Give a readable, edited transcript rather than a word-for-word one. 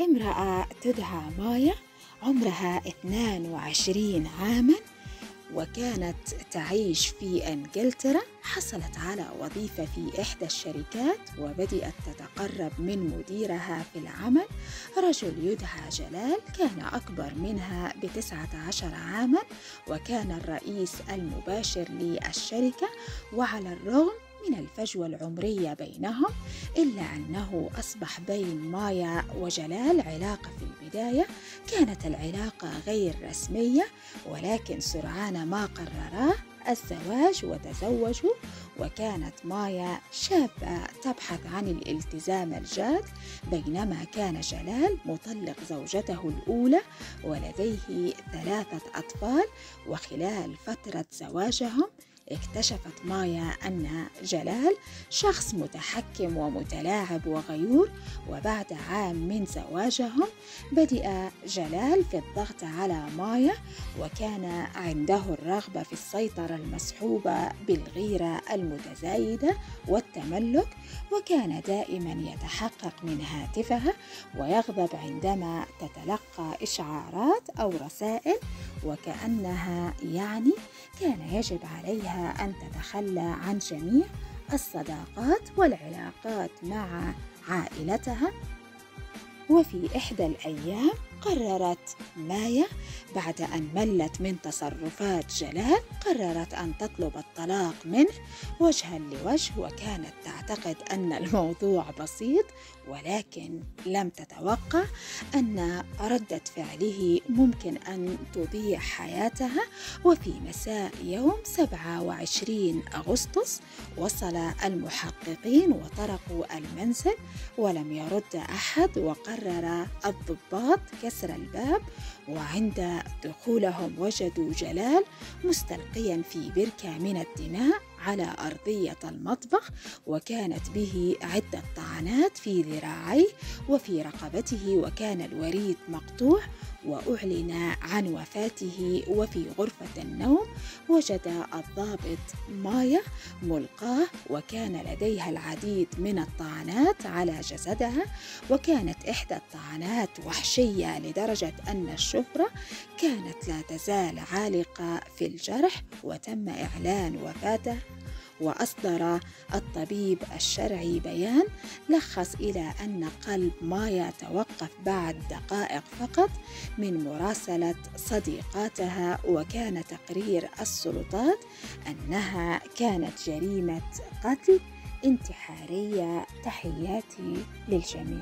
امرأة تدعى مايا عمرها 22 عاماً، وكانت تعيش في إنجلترا. حصلت على وظيفة في إحدى الشركات وبدأت تتقرب من مديرها في العمل، رجل يدعى جلال، كان أكبر منها ب19 عاماً، وكان الرئيس المباشر للشركة. وعلى الرغم من الفجوة العمرية بينهم، إلا أنه أصبح بين مايا وجلال علاقة. في البداية كانت العلاقة غير رسمية، ولكن سرعان ما قررا الزواج وتزوجوا. وكانت مايا شابة تبحث عن الالتزام الجاد، بينما كان جلال مطلق زوجته الأولى ولديه 3 أطفال. وخلال فترة زواجهم اكتشفت مايا أن جلال شخص متحكم ومتلاعب وغيور. وبعد عام من زواجهم بدأ جلال في الضغط على مايا، وكان عنده الرغبة في السيطرة المصحوبة بالغيرة المتزايدة والتملك، وكان دائما يتحقق من هاتفها ويغضب عندما تتلقى إشعارات أو رسائل، وكأنها كان يجب عليها أن تتخلى عن جميع الصداقات والعلاقات مع عائلتها. وفي إحدى الأيام قررت مايا بعد أن ملت من تصرفات جلال، قررت أن تطلب الطلاق منه وجها لوجه، وكانت تعتقد أن الموضوع بسيط، ولكن لم تتوقع أن ردة فعله ممكن أن تضيع حياتها. وفي مساء يوم 27 أغسطس وصل المحققين وطرقوا المنزل ولم يرد أحد، وقرر الضباط كسر الباب، وعند دخولهم وجدوا جلال مستلقيا في بركة من الدماء على أرضية المطبخ، وكانت به عدة طعنات في ذراعيه وفي رقبته، وكان الوريد مقطوع. وأعلن عن وفاته. وفي غرفة النوم وجد الضابط مايا ملقاة، وكان لديها العديد من الطعنات على جسدها، وكانت إحدى الطعنات وحشية لدرجة أن الشفرة كانت لا تزال عالقة في الجرح، وتم إعلان وفاته. وأصدر الطبيب الشرعي بيان لخص إلى أن قلب مايا توقف بعد دقائق فقط من مراسلة صديقاتها، وكان تقرير السلطات أنها كانت جريمة قتل انتحارية. تحياتي للجميع.